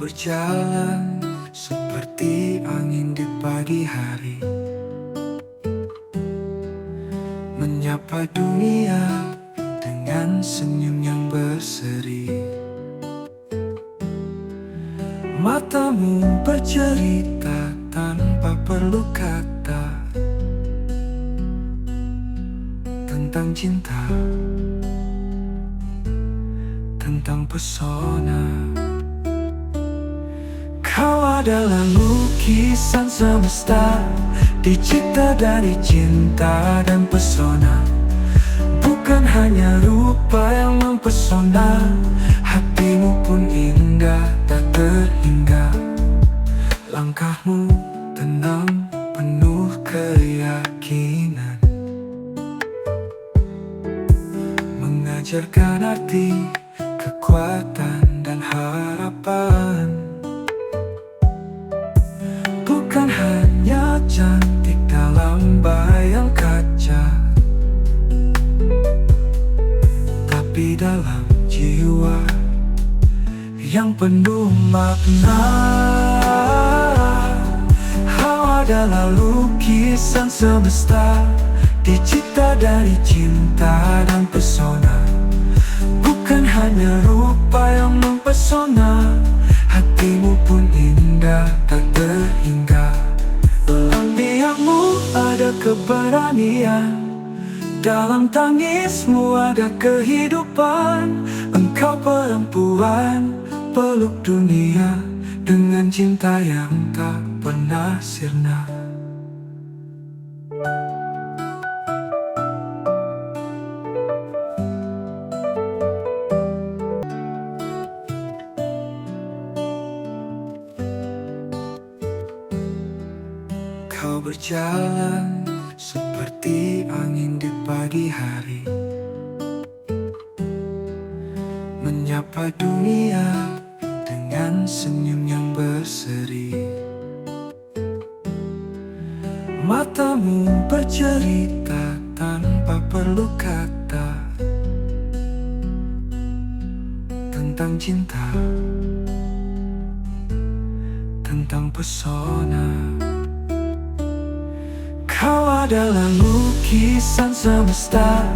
berjalan seperti angin di pagi hari, menyapa dunia dengan senyum yang berseri. Matamu bercerita tanpa perlu kata tentang cinta, tentang pesona. Kau adalah lukisan semesta, dicipta dari cinta dan pesona. Bukan hanya rupa yang mempesona, hatimu pun indah tak terhingga. Langkahmu tenang, penuh keyakinan, mengajarkan arti, kekuatan dan harapan. Bukan hanya cantik dalam bayang kaca, tapi dalam jiwa yang penuh makna. Kau adalah lukisan semesta, dicipta dari cinta dan pesona. Bukan hanya rupa yang mempesona, hatimu pun indah tak terhingga. Dalam diammu ada keberanian, dalam tangismu ada kehidupan. Engkau perempuan, peluk dunia dengan cinta yang tak pernah sirna. Kau berjalan seperti angin di pagi hari, menyapa dunia dengan senyum yang berseri. Matamu bercerita tanpa perlu kata tentang cinta, tentang pesona. Kau adalah lukisan semesta,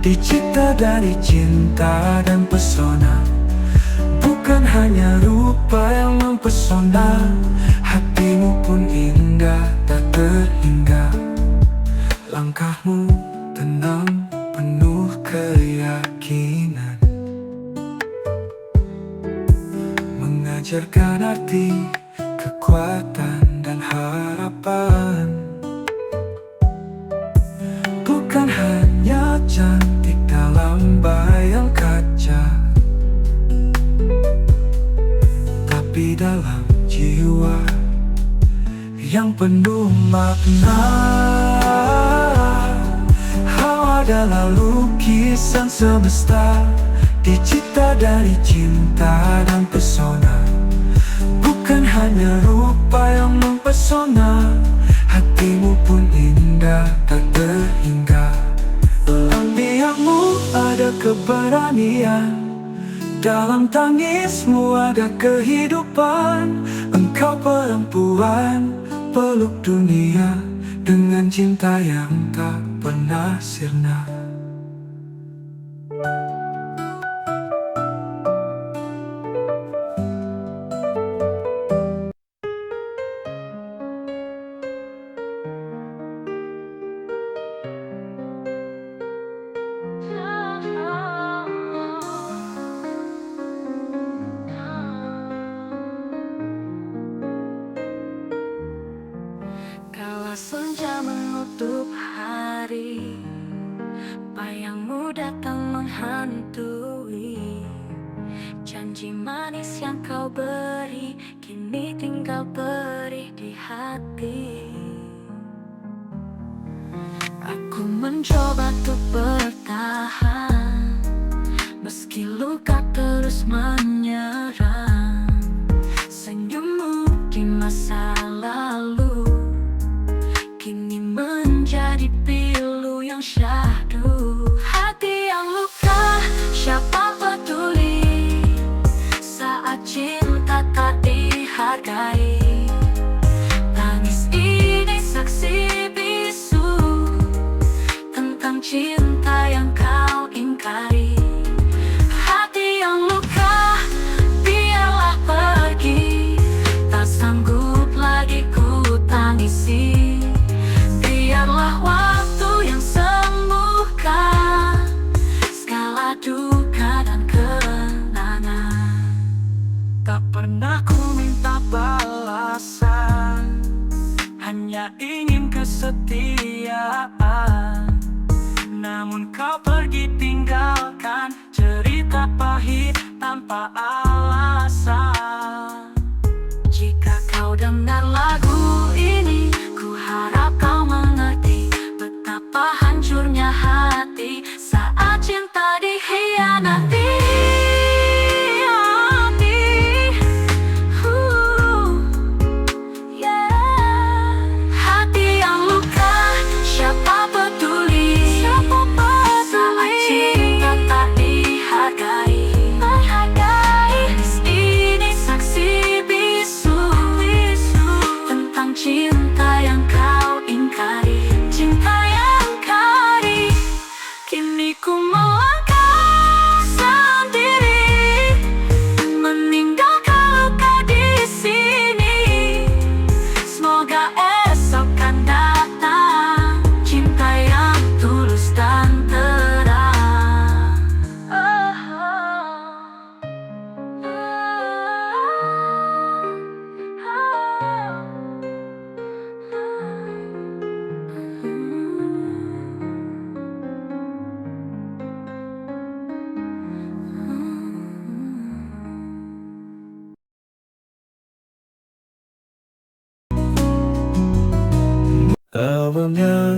dicipta dari cinta dan pesona. Bukan hanya rupa yang mempesona, hatimu pun indah tak terhingga. Langkahmu tenang, penuh keyakinan, mengajarkan arti, kekuatan dan harapan. Bukan hanya cantik dalam bayang kaca, tapi dalam jiwa yang penuh makna. Kau adalah lukisan semesta, dicipta dari cinta dan pesona. Bukan hanya rupa yang mempesona, hatimu pun indah tak terhingga. Dalam diammu ada keberanian, dalam tangismu ada kehidupan. Engkau perempuan, peluk dunia dengan cinta yang tak pernah sirna. Kala senja menutup hari, bayangmu datang menghantui. Janji manis yang kau beri, kini tinggal perih di hati. Aku mencoba untuk bertahan, meski luka terus menyerang. Senyummu di masa lalu kini menjadi pilu yang syahdu. Hati yang luka, siapa peduli saat cinta tak dihargai. Tangis ini saksi bisu tentang cinta yang kau ingkari. Hati yang luka biarlah pergi, tak sanggup lagi ku tangisi. Biarlah waktu yang sembuhkan segala duka dan kenangan. Tak pernah ku minta balasan, hanya ingin kesetiaan. Namun kau pergi tinggalkan cerita pahit tanpa alasan. Jika kau dengar lagu ini, ku harap kau mengerti betapa hancurnya hati saat cinta dikhianati. Hati yang luka, siapa peduli saat cinta tak dihargai. Tangis ini saksi bisu tentang cinta yang kau ingkari. Cinta yang kari, kini ku melangkah sendiri, meninggalkan luka di sini. Semoga esok kan datang cinta yang tulus dan terang. Awalnya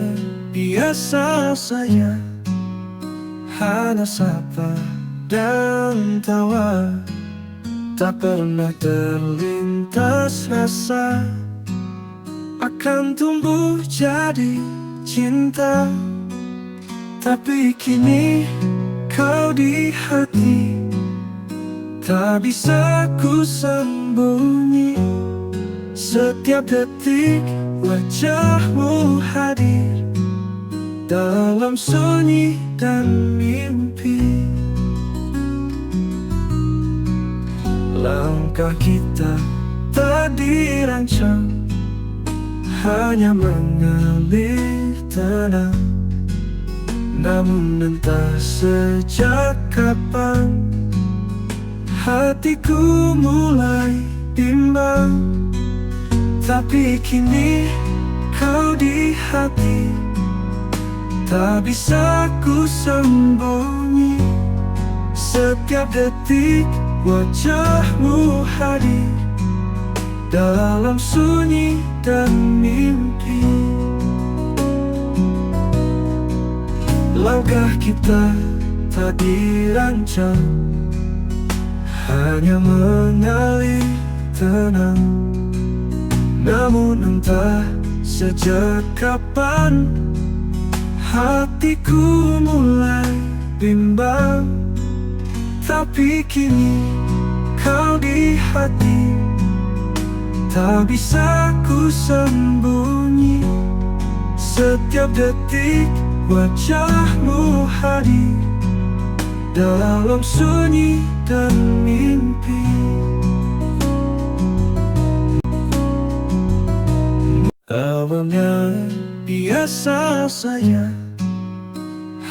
biasa saja, hanya sapa dan tawa. Tak pernah terlintas rasa akan tumbuh jadi cinta. Tapi kini kau di hati, tak bisa ku sembunyi. Setiap detik wajahmu hadir dalam sunyi dan mimpi. Langkah kita tak dirancang, hanya mengalir tenang. Namun entah sejak kapan hatiku mulai bimbang. Tapi kini kau di hati, tak bisa ku sembunyi. Setiap detik wajahmu hadir dalam sunyi dan mimpi. Langkah kita tak dirancang, hanya mengalir tenang. Namun entah sejak kapan hatiku mulai bimbang. Tapi kini kau di hati, tak bisa ku sembunyi. Setiap detik wajahmu hadir dalam sunyi dan mimpi. Awalnya biasa saja,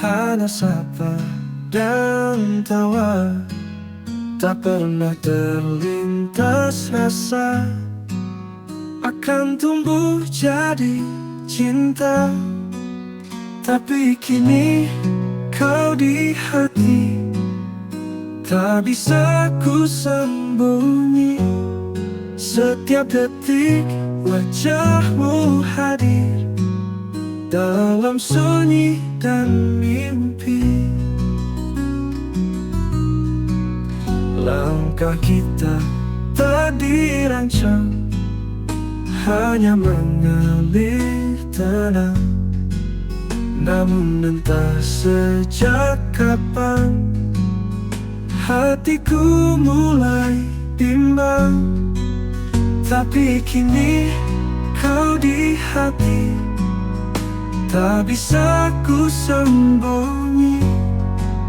hanya sapa dan tawa. Tak pernah terlintas rasa akan tumbuh jadi cinta. Tapi kini kau di hati, tak bisa ku sembunyi. Setiap detik wajahmu hadir dalam sunyi dan mimpi. Langkah kita tak dirancang, hanya mengalir tenang. Namun entah sejak kapan hatiku mulai bimbang. Tapi kini kau di hati, tak bisa ku sembunyi.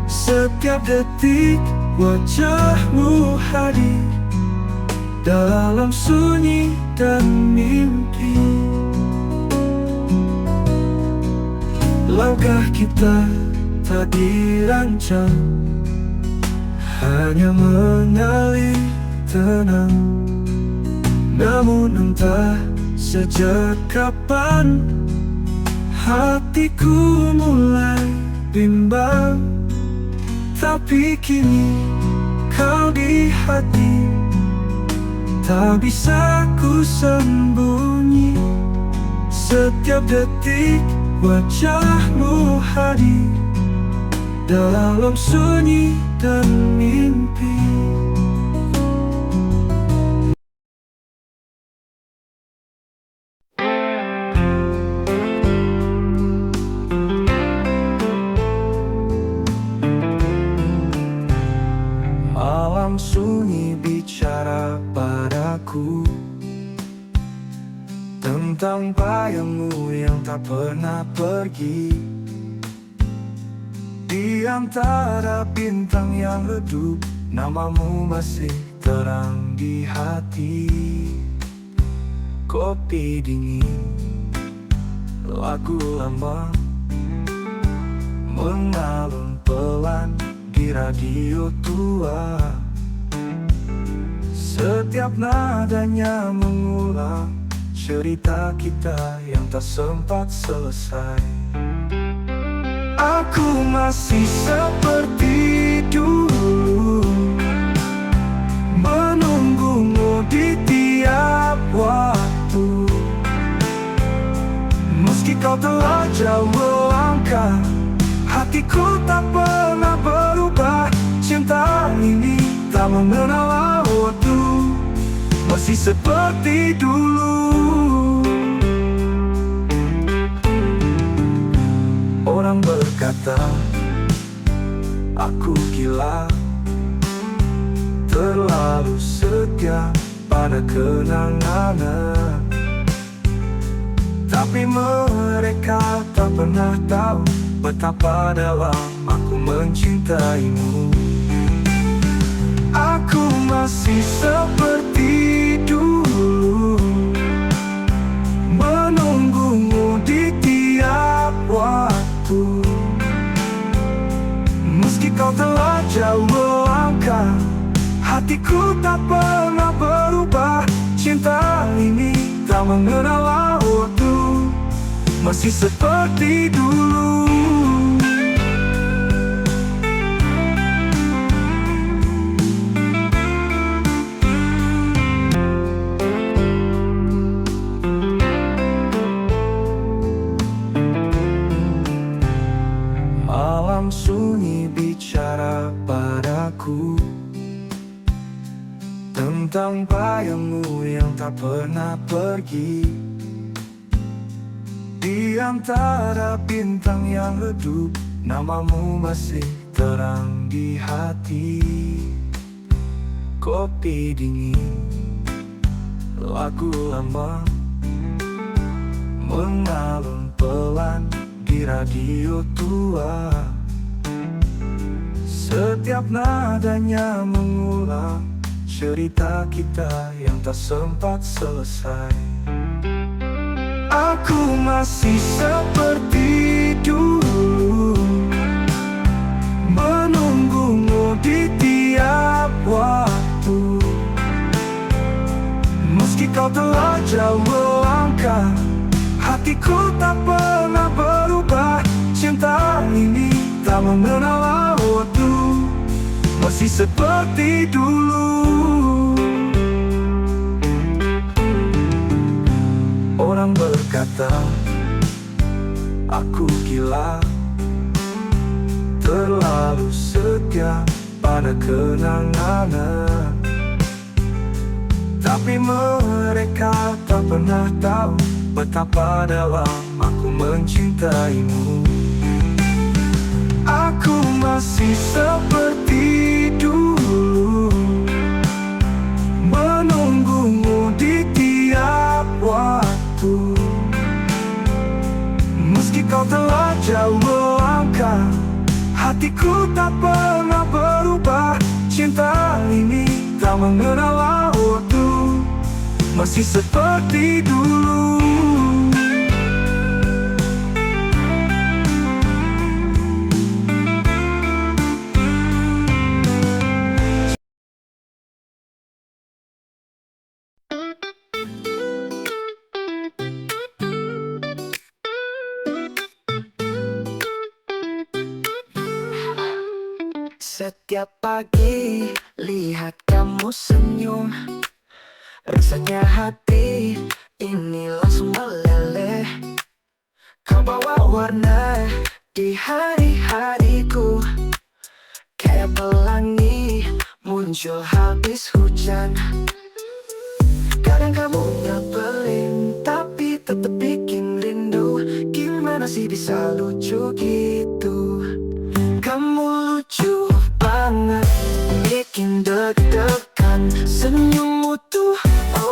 Setiap detik wajahmu hadir dalam sunyi dan mimpi. Langkah kita tak dirancang, hanya mengalir tenang. Namun entah sejak kapan hatiku mulai bimbang. Tapi kini kau di hati, tak bisa ku sembunyi. Setiap detik wajahmu hadir dalam sunyi dan mimpi. Malam sunyi bicara padaku tentang bayangmu yang tak pernah pergi. Di antara bintang yang redup, namamu masih terang di hati. Kopi dingin, lagu lama mengalun pelan di radio tua. Setiap nadanya mengulang cerita kita yang tak sempat selesai. Aku masih seperti dulu, menunggumu di tiap waktu. Meski kau telah jauh melangkah, hatiku tak pernah berubah. Cinta ini tak mengenal waktu, masih seperti dulu. Orang berkata aku gila, terlalu setia pada kenangan. Tapi mereka tak pernah tahu betapa dalam aku mencintaimu. Aku masih seperti dulu, menunggumu di tiap waktu. Meski kau telah jauh melangkah, hatiku tak pernah berubah. Cinta ini tak mengenal waktu, masih seperti dulu. Malam sunyi bicara padaku tentang bayangmu yang tak pernah pergi. Di antara bintang yang redup, namamu masih terang di hati. Kopi dingin, lagu lama mengalun pelan di radio tua. Setiap nadanya mengulang cerita kita yang tak sempat selesai. Aku masih seperti dulu, menunggumu di tiap waktu. Meski kau telah jauh melangkah, hatiku tak pernah berubah. Cinta ini tak mengenal waktu, masih seperti dulu. Orang berkata aku gila, terlalu setia pada kenangan. Tapi mereka tak pernah tahu betapa dalam aku mencintaimu. Aku masih seperti dulu, menunggumu di kau telah jauh melangkah, hatiku tak pernah berubah. Cinta ini tak mengenal waktu, masih seperti dulu. Setiap pagi lihat kamu senyum, rasanya hati ini langsung meleleh. Kau bawa warna di hari-hariku, kayak pelangi muncul habis hujan. Kadang kamu nyebelin tapi tetep bikin rindu. Gimana sih bisa lucu gitu? Kamu lucu banget, bikin deg-degan. Senyummu tuh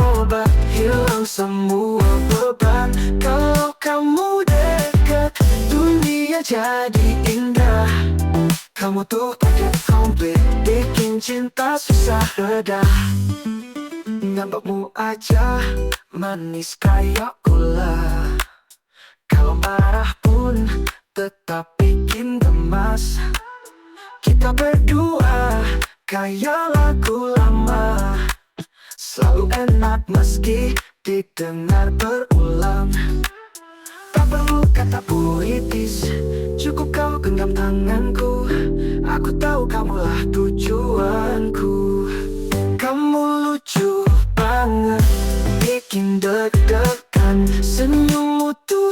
obat, hilang semua beban. Kalau kamu dekat, dunia jadi indah. Kamu tuh paket komplit, bikin cinta susah reda. Ngambekmu aja manis kayak gula. Kalau marah pun tetap bikin gemas. Kita berdua kayak lagu lama, selalu enak meski didengar berulang. Tak perlu kata puitis, cukup kau genggam tanganku. Aku tahu kamulah tujuanku. Kamu lucu banget, bikin deg-degan. Senyummu tuh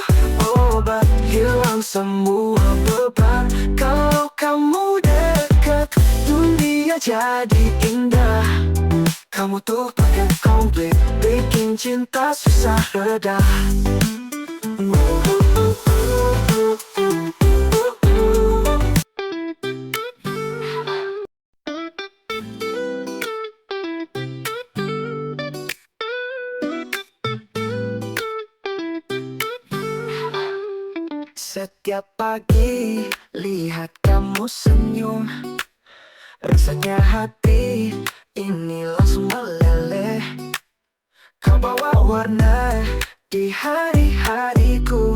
obat, hilang semua beban. Kalau kamu dekat, dunia jadi indah. Kamu tuh paket komplit, bikin cinta susah reda. Setiap pagi lihat kamu senyum, rasanya hati ini langsung meleleh. Kau bawa warna di hari-hariku,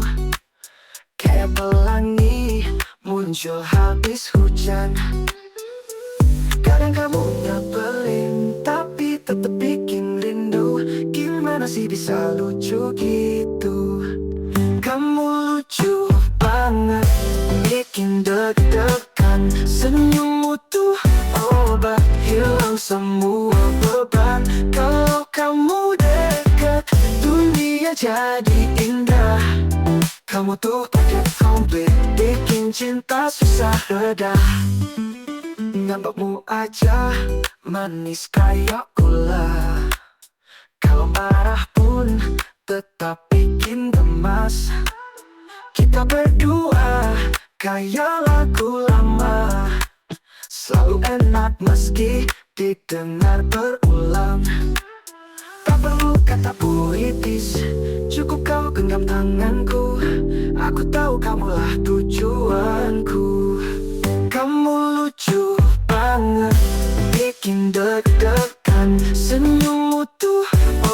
kayak pelangi muncul habis hujan. Kadang kamu nyebelin tapi tetep bikin rindu. Gimana sih bisa lucu gitu? Kamu lucu banget, bikin deg-degan. Senyummu tuh obat, hilang semua beban. Kalau kamu dekat, dunia jadi indah. Kamu tuh paket komplit, bikin cinta susah reda. Ngambekmu aja manis kayak gula. Kalau marah pun tetap bikin gemas. Kita berdua kayak lagu lama, selalu enak meski didengar berulang. Tak perlu kata puitis, cukup kau genggam tanganku. Aku tahu kamulah tujuanku. Kamu lucu banget, bikin deg-degan. Senyummu tuh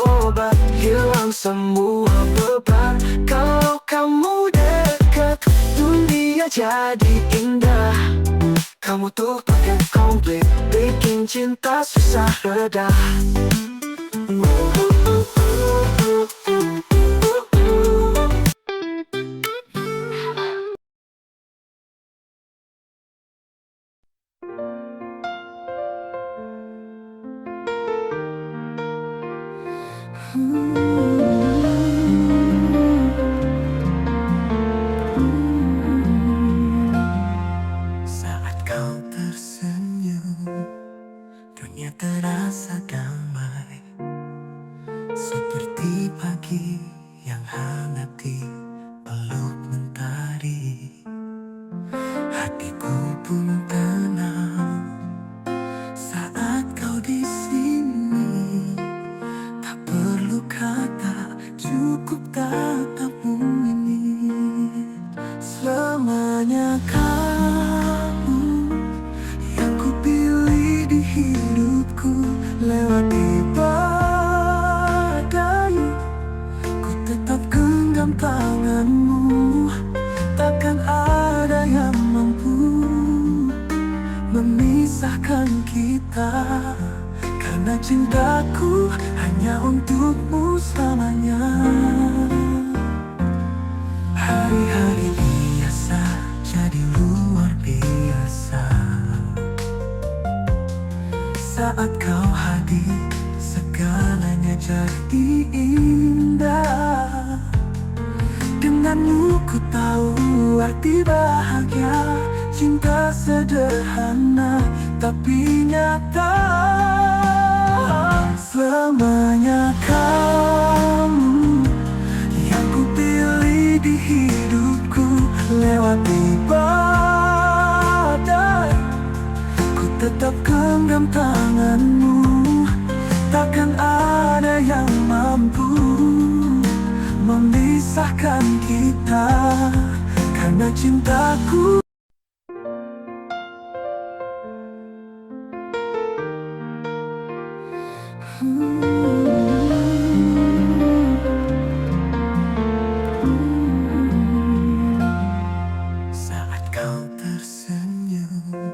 obat, hilang semua beban. Kalau kamu dekat, dunia jadi indah. Kamu tuh paket komplit, bikin cinta susah reda. Saat kau tersenyum, dunia terasa damai, seperti pagi tanganmu, takkan ada yang mampu memisahkan kita. Karena cintaku hanya untukmu selamanya. Hari-hari biasa jadi luar biasa saat kau hadir, segalanya jadi indah. Denganmu ku tahu arti bahagia, cinta sederhana tapi nyata. Selamanya kamu yang ku pilih di hidupku. Lewati badai, ku tetap genggam tanganmu. Takkan ada yang mampu memisahkan kita. Karena cintaku saat kau tersenyum,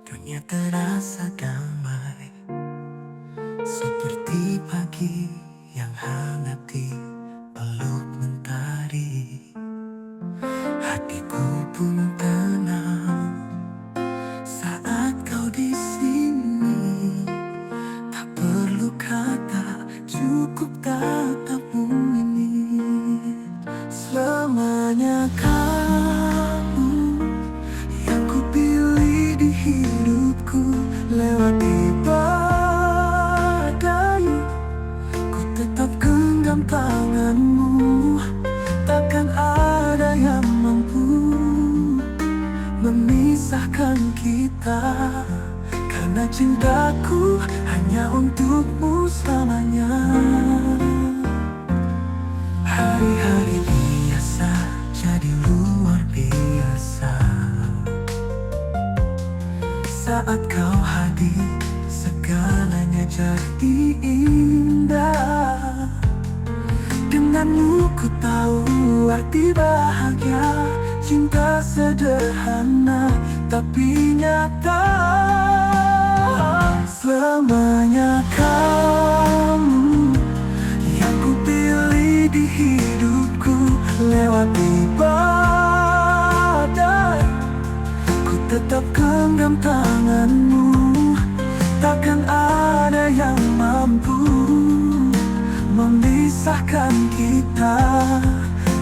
dunia terasa damai, seperti pagi yang hangat di peluk mentari. Hatiku pun tenang saat kau di sini. Tak perlu kata, cukup tatapmu ini. Selamanya kamu yang ku pilih di hidupku. Lewati badai, ku tetap genggam tanganmu. Takkan ada yang mampu memisahkan kita. Karena cintaku hanya untukmu selamanya. Hari-hari biasa jadi luar biasa saat kau hadir, segalanya jadi indah. Denganmu ku tahu arti bahagia, cinta sederhana tapi nyata. Selamanya kamu yang ku pilih di hidupku. Lewati badai, ku tetap genggam tanganmu. Takkan ada yang mampu memisahkan kita.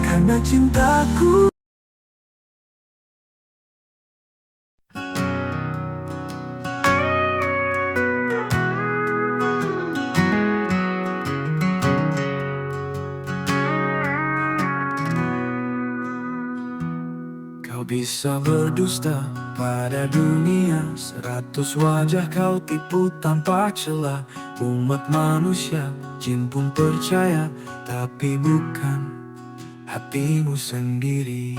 Karena cintaku kau bisa berdusta pada dunia, 100 wajah kau tipu tanpa celah. Umat manusia, jin pun percaya, tapi bukan hatimu sendiri.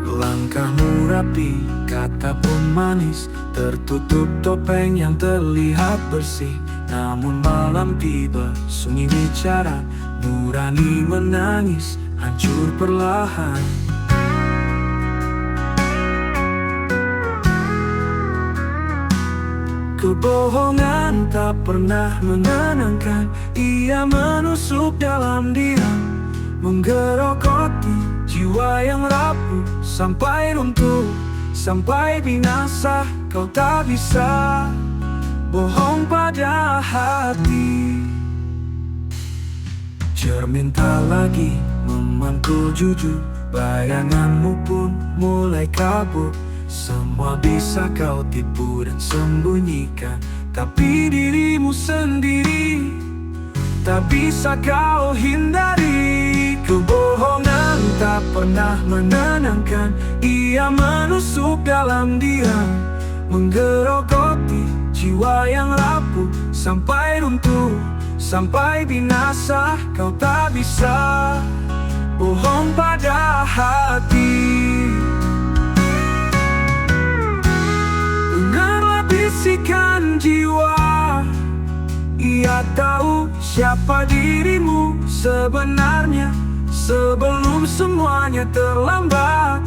Langkahmu rapi, kata pun manis, tertutup topeng yang terlihat bersih. Namun malam tiba, sunyi bicara, nurani menangis, hancur perlahan. Kebohongan tak pernah menenangkan, ia menusuk dalam diam, menggerogoti jiwa yang rapuh sampai runtuh, sampai binasa. Kau tak bisa bohong pada hati. Cermin tak lagi memangkul jujur, bayanganmu pun mulai kabur. Semua bisa kau tipu dan sembunyikan, tapi dirimu sendiri tak bisa kau hindari. Kebohongan tak pernah menenangkan, ia menusuk dalam diam, menggerogoti jiwa yang rapuh sampai runtuh, sampai binasa. Kau tak bisa bohong pada hati. Dengarlah bisikan jiwa, Ia tahu siapa dirimu sebenarnya. Sebelum semuanya terlambat,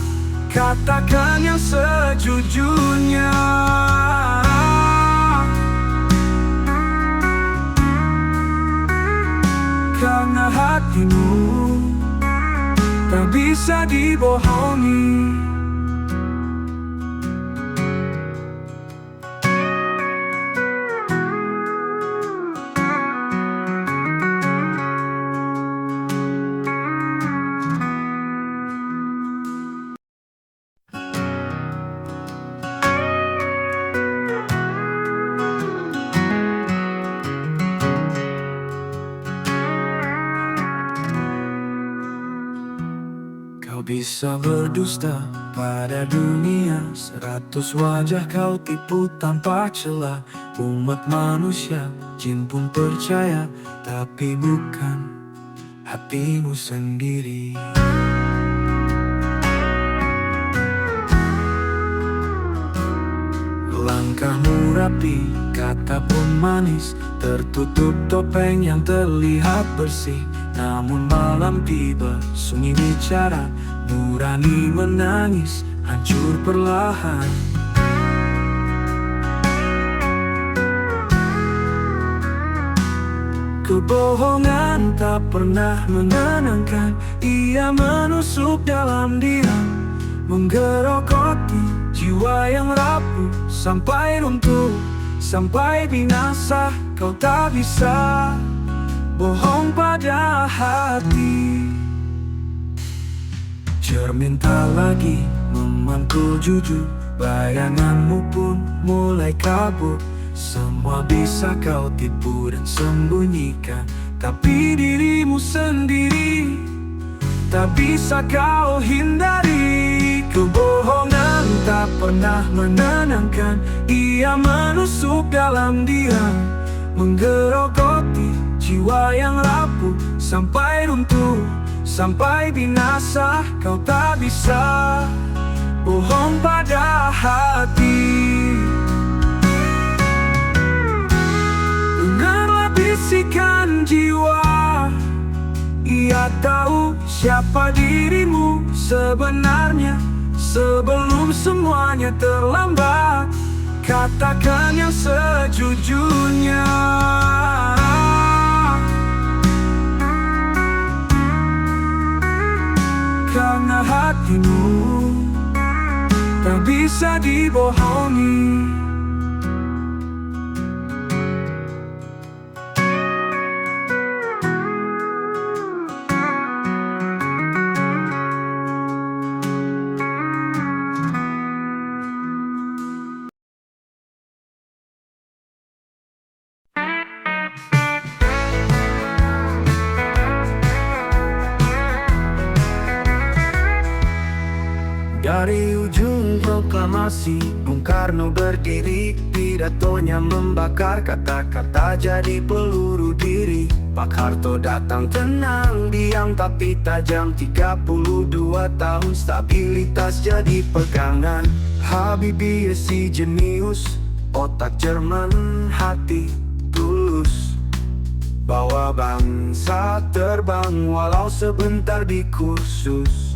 katakan yang sejujurnya. Karena hatimu tak bisa dibohongi. Kau bisa berdusta pada dunia, 100 wajah kau tipu tanpa celah. Umat manusia, jin pun percaya, tapi bukan hatimu sendiri. Langkahmu rapi, kata pun manis, tertutup topeng yang terlihat bersih. Namun malam tiba, sunyi bicara, nurani menangis, hancur perlahan. Kebohongan tak pernah menenangkan, ia menusuk dalam diam, menggerogoti jiwa yang rapuh sampai runtuh, sampai binasa. Kau tak bisa bohong pada hati. Cermin tak lagi memangku jujur, bayanganmu pun mulai kabur. Semua bisa kau tipu dan sembunyikan, tapi dirimu sendiri tak bisa kau hindari. Kebohongan tak pernah menenangkan, ia menusuk dalam diam, menggerogoti jiwa yang rapuh sampai runtuh, sampai binasa. Kau tak bisa bohong pada hati. Dengarlah bisikan jiwa, ia tahu siapa dirimu sebenarnya. Sebelum semuanya terlambat, katakan yang sejujurnya. Karena hatimu tak bisa dibohongi. Dari ujung proklamasi, Bung Karno berdiri. Pidatonya membakar kata-kata jadi peluru diri. Pak Harto datang tenang, diam tapi tajam. 32 tahun stabilitas jadi pegangan. Habibie si jenius, otak Jerman, hati tulus. Bawa bangsa terbang walau sebentar di kursus.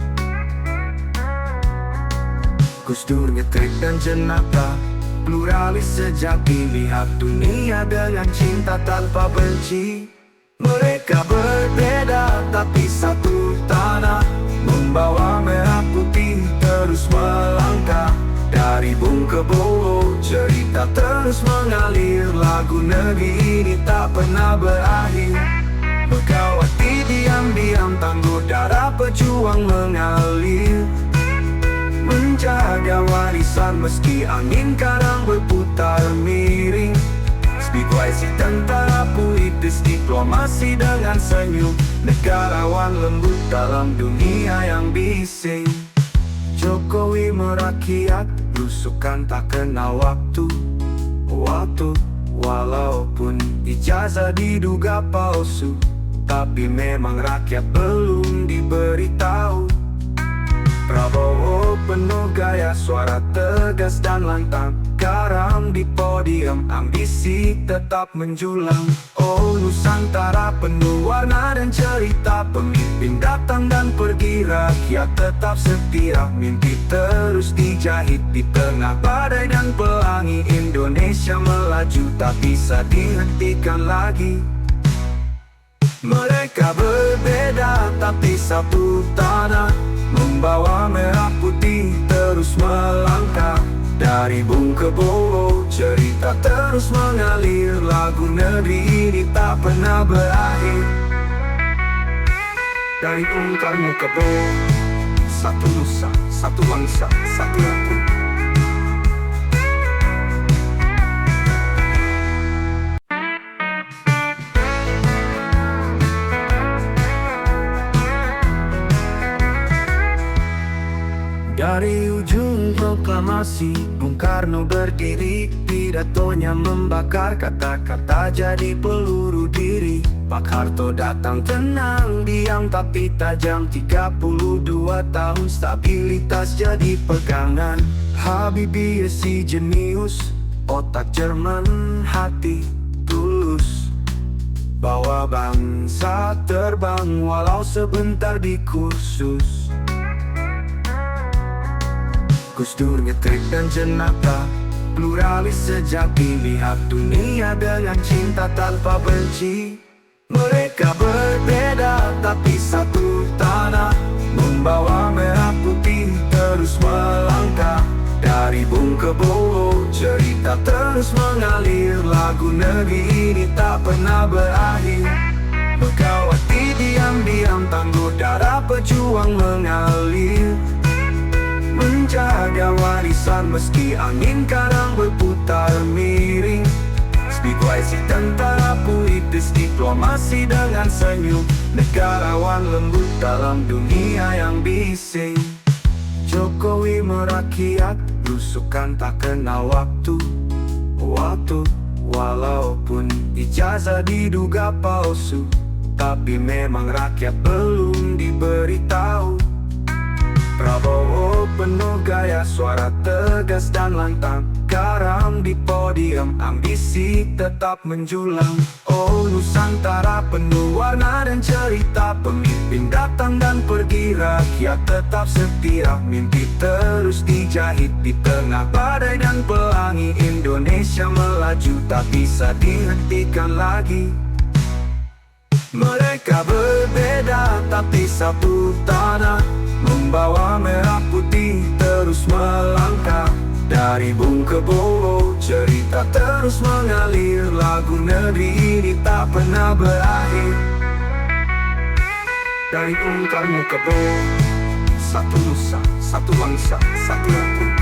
Gus Dur ngetrik dan jenaka, pluralis sejati, lihat dunia dengan cinta tanpa benci. Mereka berbeda tapi satu tanah, membawa merah putih terus melangkah. Dari Bung ke Bowo, cerita terus mengalir. Lagu negeri ini tak pernah berakhir. Megawati diam-diam, tangguh darah pejuang mengalir. Menjaga warisan meski angin kadang berputar miring. Speedwise tentara politis, diplomasi dengan senyum. Negarawan lembut dalam dunia yang bising. Jokowi merakyat, belusukan tak kenal waktu. Walaupun ijazah diduga palsu, tapi memang rakyat belum diberitahu. Prabowo penuh gaya, suara tegas dan lantang. Sekarang di podium ambisi tetap menjulang. Oh Nusantara penuh warna dan cerita, pemimpin datang dan pergi, rakyat tetap setia. Mimpi terus dijahit di tengah badai dan pelangi. Indonesia melaju tak bisa dihentikan lagi. Mereka berbeda tapi satu tanah, membawa merah putih terus melangkah. Dari Bung ke Bowo, cerita terus mengalir. Lagu negeri ini tak pernah berakhir. Dari Bung Karno ke Bowo, satu nusa, satu bangsa, satu lagu. Dari ujung proklamasi, Bung Karno berdiri. Pidatonya membakar kata-kata jadi peluru diri. Pak Harto datang tenang, diam tapi tajam. 32 tahun stabilitas jadi pegangan. Habibie si jenius, otak Jerman, hati tulus. Bawa bangsa terbang walau sebentar di kursus. Gus Dur ngetrik dan jenaka, pluralis sejati. Lihat dunia dengan cinta tanpa benci. Mereka berbeda tapi satu tanah, membawa merah putih terus melangkah. Dari Bung ke Bowo, cerita terus mengalir. Lagu negeri ini tak pernah berakhir. Megawati diam-diam, tangguh darah pejuang mengalir. Menjaga warisan meski angin kadang berputar miring. Speak wise tentara politis, diplomasi dengan senyum. Negarawan lembut dalam dunia yang bising. Jokowi merakyat, belusukan tak kenal waktu. Walaupun ijazah diduga palsu, tapi memang rakyat belum diberitahu. Prabowo penuh gaya, suara tegas dan lantang. Garam di podium, ambisi tetap menjulang. Oh Nusantara penuh warna dan cerita, pemimpin datang dan pergi, rakyat tetap setia. Mimpi terus dijahit di tengah badai dan pelangi. Indonesia melaju tak bisa dihentikan lagi. Mereka berbeda tapi satu tanah, membawa merah putih terus melangkah. Dari Bung ke Bowo, cerita terus mengalir. Lagu negeri ini tak pernah berakhir. Dari Bung Karno ke Bowo, satu nusa, satu bangsa, satu lagu.